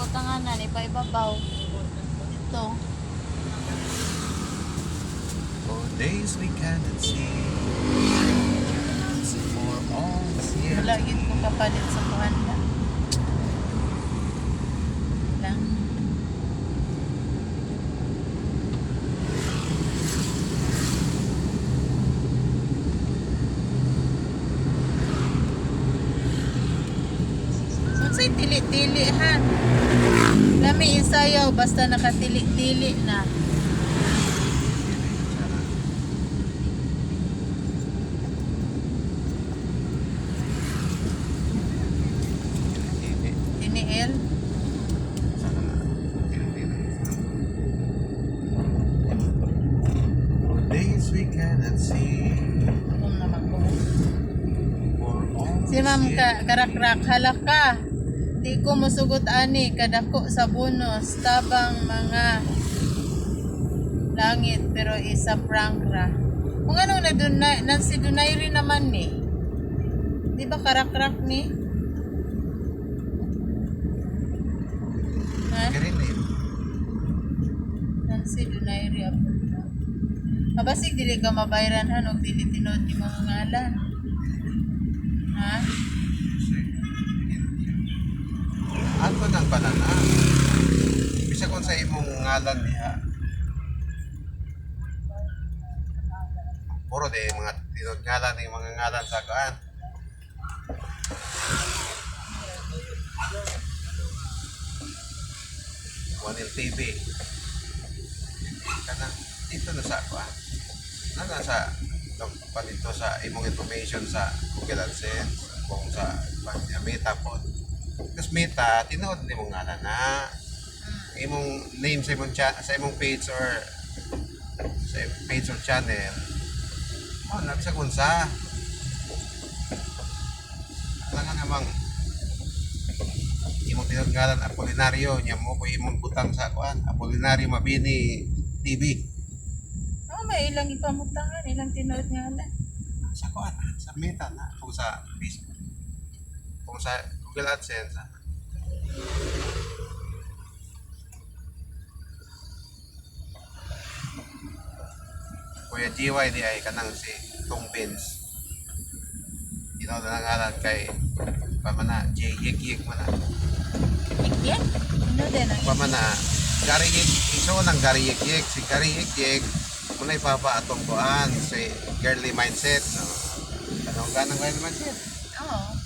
Butanganan, iba-ibabaw. Ito. For days we cannot see. For all is yet. Wala yun ko kapalit sa kuhan lang. Lang. Unsay tili-tili ha? Lami isayaw basta nakatili-tili na. Tiniel. For days we cannot see. Kung naman ko. For all Si ma'am karakrak halaka. Di ko musugot ani kadako sa bonus tabang mga langit pero isa prank ra. Kung ano na dunay Nancy Dunay rin naman ni. Di ba karakrak ni? Ha? Karin eh. Nancy Dunay rin ako. Mabasig dili ka mabayran han og dili tinod ni mga ngalan. Ha? Ano nang banana? Bisa kung sa imong ngalan niya. Puro de mga tinod ngalan ng mga ngalan sa kuan. Wanil TV. Kanang dito na sa kuan. Na sa palito sa imong information sa Google AdSense kung sa Meta po. Tapos Meta, tinood ni mong ngalan na imong name sa imong sa imong page or sa page or channel. Oh, nabisa kung sa nga namang imong tinood ngalan Apolinario nya mo ko imong butang sa kuan Apolinario Mabini TV. Oh, may ilang ipamutangan, ilang tinod ngalan. Sa kuan sa Meta na kung sa Facebook. Kung sa Google AdSense. Kuya GY di ay kanang si Tong Vince. Ino na ngalan kay pamana Yik mana. Ikyan? Ano din ang Pamana Gary Yik iso nang Gary Yik si Gary Yik muna ipapa atong kuan si girly mindset no. Kanang ganang girly mindset. Oo.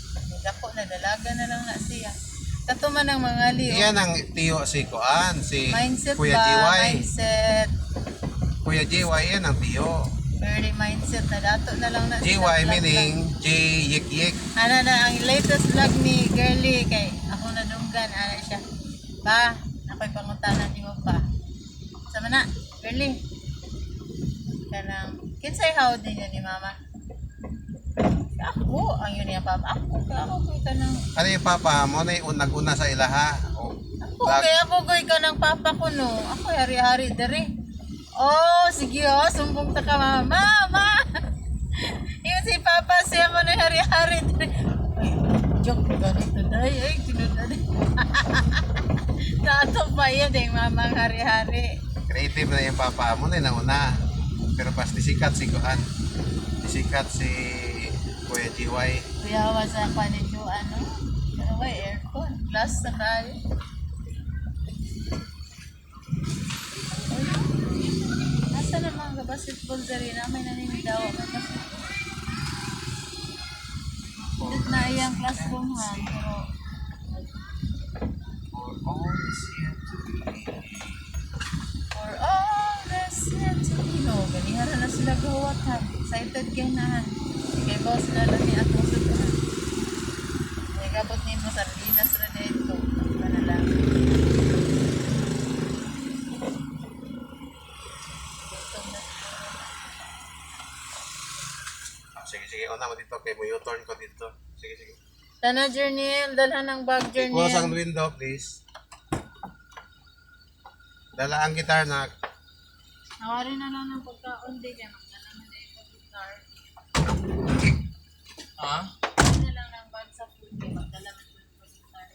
Dako na dalaga na lang na siya. Katuman ng mga liyo. Iyan ang tiyo si kuan si Mindset Kuya ba? GY. Mindset. Kuya GY yan ang tiyo. Early mindset na dato na lang na GY vlog meaning lang. J Yik. Ano na ang latest vlog ni Girly kay ako na dunggan ana siya. Ba, ako'y pangutanan ni mo pa. Sama na, Girly. Kanang kinsay hawd ninyo ni mama? Ako, ang yun niya papa. Ako ko'y ka ng Ano yung papa mo na yung nag-una sa ilaha? O, ako ko'y ka ng papa ko no. Ako hari-hari dere. Oh, sige oh, sumbong ta ka mama. Mama. Yung si papa siya mo na hari-hari dere. Ay, joke ko ganito day. Ay, tinunan. Tato pa yan yung mamang hari-hari. creative na yung papa mo na yung nauna. Pero pas disikat si Kuan. Disikat si Kuya GY. Kuyawa sa panidyo ano. Pero may aircon. Plus na tayo. Asa naman ka basketball dali na may naninidawa ka basketball. Dito na iyang classroom ha. Pero For all is yet to be. for all that's yet to be. No, ganihara na sila gawat ha. Excited kayo na. Kaya boss na lang ni atong sutuhan. May gabot ni mo sa Linas na dito. Ano na lang. Gutom na. Sige, una mo dito. Kaya mo U-turn ko dito. Sige. Tana Journey, dalhan ng bag Journey. Close ang window, please. Dala ang gitar na. Nawari na lang ng pagkaon di kaya magdala na dahil sa guitar. Ha? Nawari na lang ng bag sa food kaya magdala na ng guitar.